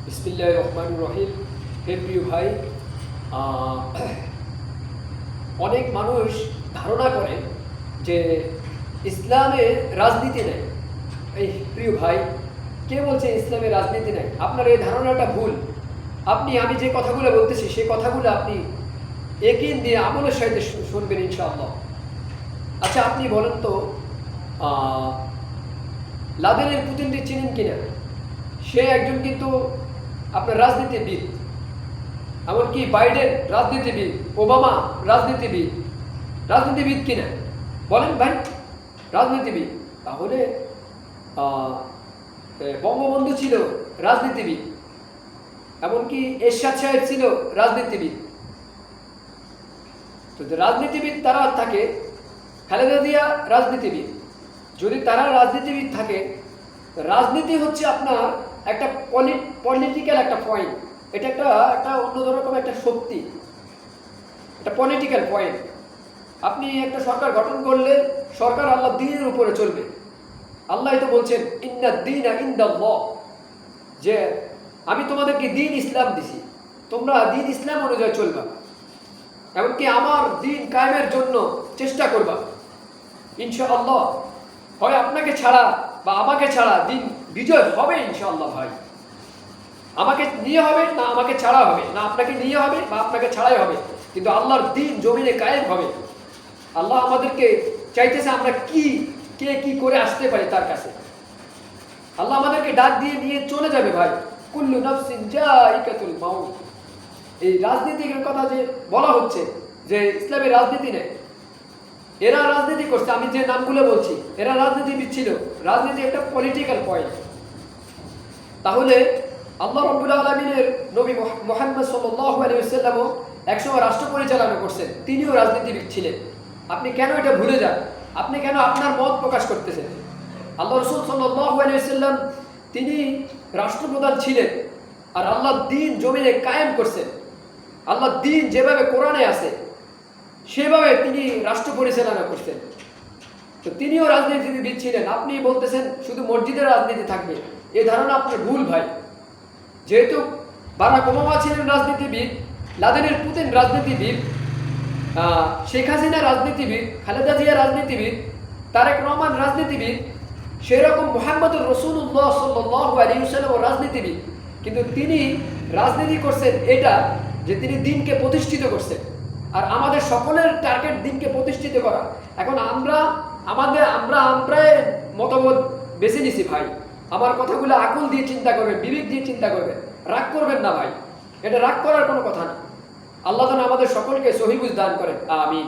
বিসমিল্লাহির রহমানির রহিম। হে প্রিয় ভাই, অনেক মানুষ ধারণা করে যে ইসলামে রাজনীতি নেই। এই প্রিয় ভাই, কে বলছে ইসলামে রাজনীতি নেই? আপনার এই ধারণাটা ভুল। আমি যে কথাগুলো বলতেছি সেই কথাগুলো আপনি একিন দিয়ে আমলের সাথে শুনবেন ইনশাআল্লাহ। আচ্ছা, আপনি বলেন তো, লাদেনের পুতিনকে চিনেন কিনা? সে একজন কিন্তু আপনার রাজনীতিবিদ। এমনকি বাইডেন রাজনীতিবিদ, ওবামা রাজনীতিবিদ কিনা? বলেন ভাই, রাজনীতিবিদ। তাহলে বঙ্গবন্ধু ছিল রাজনীতিবিদ, এমনকি এরশাদ সাহেব ছিল রাজনীতিবিদ। তো রাজনীতিবিদ তারা থাকে, খালেদা জিয়া রাজনীতিবিদ। যদি তারা রাজনীতিবিদ থাকে, রাজনীতি হচ্ছে আপনার একটা পলিটিক্যাল একটা পয়েন্ট। এটা একটা অন্যরকম একটা শক্তি, একটা পলিটিক্যাল পয়েন্ট। আপনি একটা সরকার গঠন করলে সরকার আল্লাহ দ্বীনের উপরে চলবে। আল্লাহ তো বলছেন ইন্না দ্বীনা ইনদাল্লাহ, যে আমি তোমাদেরকে দ্বীন ইসলাম দিছি, তোমরা দ্বীন ইসলাম অনুযায়ী চলবা, এমনকি আমার দ্বীন কায়েমের জন্য চেষ্টা করবা ইনশাআল্লাহ। হয় আপনাকে ছাড়া বা আমাকে ছাড়া দ্বীন বিজয় হবে ইনশাআল্লাহ। ভাই, আমাকে নিয়ে হবে না আমাকে ছাড়া হবে, না আপনাকে নিয়ে হবে বা আপনাকে ছাড়াই হবে, কিন্তু আল্লাহর দ্বীন জমিনে কায়েম হবে। আল্লাহ আমাদেরকে চাইতেছে আমরা কে কি করে আসতে পারি তার কাছে। আল্লাহ আমাদেরকে ডাক দিয়ে নিয়ে চলে যাবে। ভাই, কুল্লু নাফসিন যায়িকাতুল মাউত। এই রাজনীতির কথা যে বলা হচ্ছে যে ইসলামের রাজনীতি নেই, এরা রাজনীতি করছে। আমি যে নামগুলো বলছি এরা রাজনীতিবিদ ছিল। রাজনীতি একটা পলিটিক্যাল পয়েন্ট। তাহলে আল্লাহ রাব্বুল আলামিনের নবী মুহাম্মদ সাল্লাল্লাহু আলাইহি ওয়াসাল্লামও একসময় রাষ্ট্র পরিচালনা করছেন, তিনিও রাজনীতিবিদ ছিলেন। আপনি কেন এটা ভুলে যান? আপনি কেন আপনার মত প্রকাশ করতেছেন? আল্লাহ রাসূল সাল্লাল্লাহু আলাইহি ওয়াসাল্লাম তিনি রাষ্ট্রপ্রধান ছিলেন, আর আল্লাহ দ্বীন জমিনে কায়েম করছেন। আল্লাহ দ্বীন যেভাবে কোরআনে আছে সেভাবে তিনি রাষ্ট্র পরিচালনা করছেন। তো তিনিও রাজনীতিবিদ ছিলেন। আপনি বলতেছেন শুধু মসজিদের রাজনীতি থাকবে, এই ধারণা আপনার ভুল ভাই। যেহেতু বারাক ওবামা ছিলেন রাজনীতিবিদ, লাদেনের পুতিন রাজনীতিবিদ, শেখ হাসিনা রাজনীতিবিদ, খালেদা জিয়া রাজনীতিবিদ, তারেক রহমান রাজনীতিবিদ, সেরকম মুহাম্মদুর রাসূলুল্লাহ সাল্লাল্লাহু আলাইহি ওয়াসাল্লাম রাজনীতিবিদ। কিন্তু তিনি রাজনীতি করছেন এটা যে তিনি দ্বীনকে প্রতিষ্ঠিত করছেন, আর আমাদের সকলের টার্গেট দ্বীনকে প্রতিষ্ঠিত করা। এখন আমরা মতামত বেছে নিছি। ভাই, আমার কথাগুলো আকল দিয়ে চিন্তা করবেন, বিবেক দিয়ে চিন্তা করবেন, রাগ করবেন না ভাই। এটা রাগ করার কোনো কথা না। আল্লাহ যেন আমাদের সকলকে সহিহ বুঝ দান করেন, আমিন।